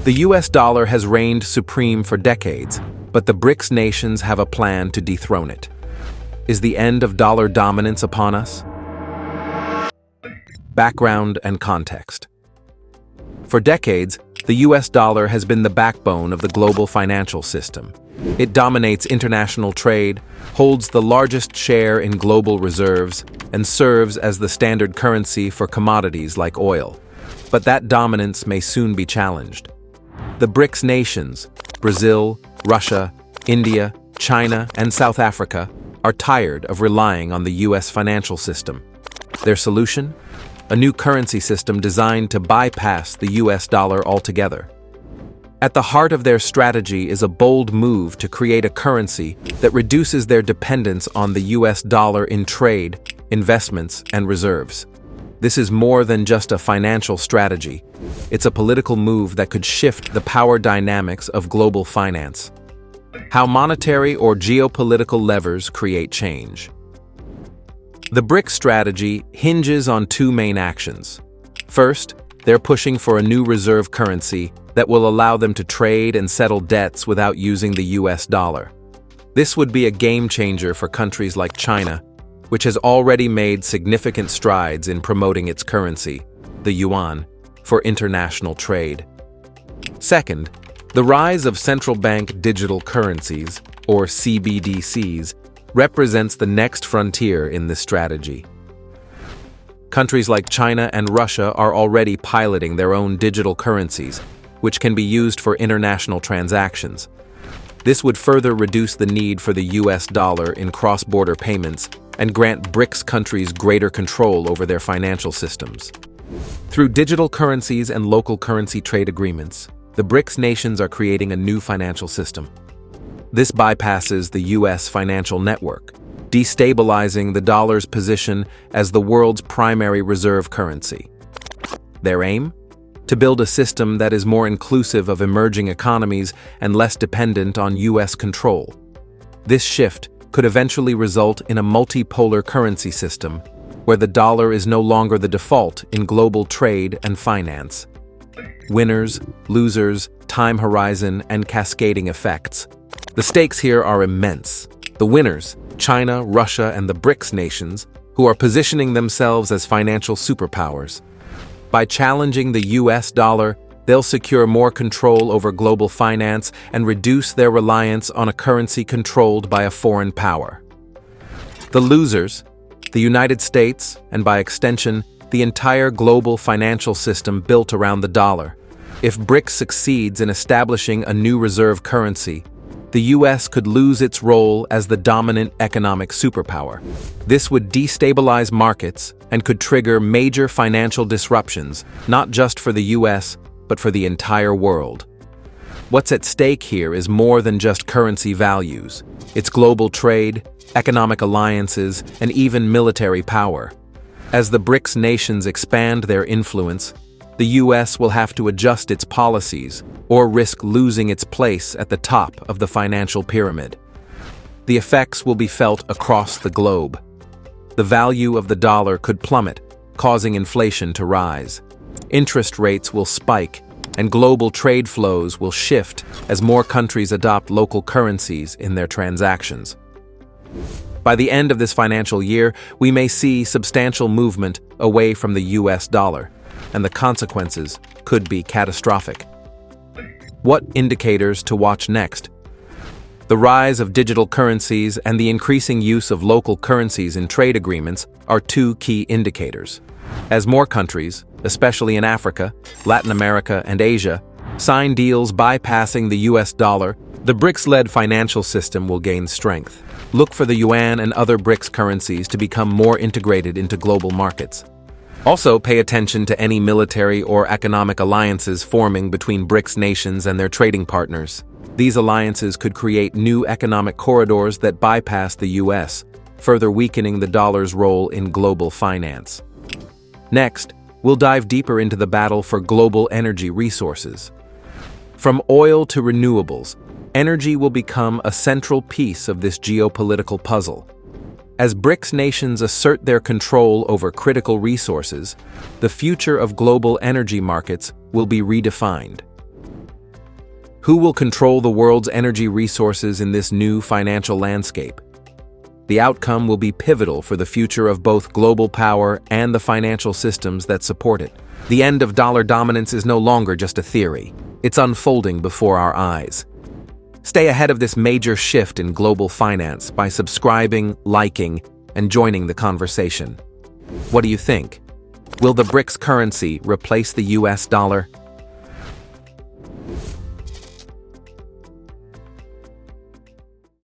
The US dollar has reigned supreme for decades, but the BRICS nations have a plan to dethrone it. Is the end of dollar dominance upon us? Background and context. For decades, the US dollar has been the backbone of the global financial system. It dominates international trade, holds the largest share in global reserves, and serves as the standard currency for commodities like oil. But that dominance may soon be challenged. The BRICS nations, Brazil, Russia, India, China, and South Africa, are tired of relying on the US financial system. Their solution? A new currency system designed to bypass the US dollar altogether. At the heart of their strategy is a bold move to create a currency that reduces their dependence on the US dollar in trade, investments, and reserves. This is more than just a financial strategy. It's a political move that could shift the power dynamics of global finance. How monetary or geopolitical levers create change. The BRICS strategy hinges on two main actions. First, they're pushing for a new reserve currency that will allow them to trade and settle debts without using the US dollar. This would be a game changer for countries like China, which has already made significant strides in promoting its currency, the yuan, for international trade. Second, the rise of central bank digital currencies, or CBDCs, represents the next frontier in this strategy. Countries like China and Russia are already piloting their own digital currencies, which can be used for international transactions. This would further reduce the need for the US dollar in cross-border payments and grant BRICS countries greater control over their financial systems. Through digital currencies and local currency trade agreements, the BRICS nations are creating a new financial system. This bypasses the US financial network, destabilizing the dollar's position as the world's primary reserve currency. Their aim? To build a system that is more inclusive of emerging economies and less dependent on US control. This shift could eventually result in a multipolar currency system, where the dollar is no longer the default in global trade and finance. Winners, losers, time horizon, and cascading effects. The stakes here are immense. The winners, China, Russia, and the BRICS nations, who are positioning themselves as financial superpowers. By challenging the US dollar, they'll secure more control over global finance and reduce their reliance on a currency controlled by a foreign power. The losers, the United States, and by extension, the entire global financial system built around the dollar. If BRICS succeeds in establishing a new reserve currency, the US could lose its role as the dominant economic superpower. This would destabilize markets and could trigger major financial disruptions, not just for the US, but for the entire world. What's at stake here is more than just currency values. It's global trade, economic alliances, and even military power. As the BRICS nations expand their influence, the US will have to adjust its policies or risk losing its place at the top of the financial pyramid. The effects will be felt across the globe. The value of the dollar could plummet, causing inflation to rise. Interest rates will spike, and global trade flows will shift as more countries adopt local currencies in their transactions. By the end of this financial year, we may see substantial movement away from the US dollar, and the consequences could be catastrophic. What indicators to watch next? The rise of digital currencies and the increasing use of local currencies in trade agreements are two key indicators. As more countries, especially in Africa, Latin America, and Asia, sign deals bypassing the US dollar, the BRICS-led financial system will gain strength. Look for the yuan and other BRICS currencies to become more integrated into global markets. Also, pay attention to any military or economic alliances forming between BRICS nations and their trading partners. These alliances could create new economic corridors that bypass the US, further weakening the dollar's role in global finance. Next, we'll dive deeper into the battle for global energy resources. From oil to renewables, energy will become a central piece of this geopolitical puzzle. As BRICS nations assert their control over critical resources, the future of global energy markets will be redefined. Who will control the world's energy resources in this new financial landscape? The outcome will be pivotal for the future of both global power and the financial systems that support it. The end of dollar dominance is no longer just a theory. It's unfolding before our eyes. Stay ahead of this major shift in global finance by subscribing, liking, and joining the conversation. What do you think? Will the BRICS currency replace the US dollar?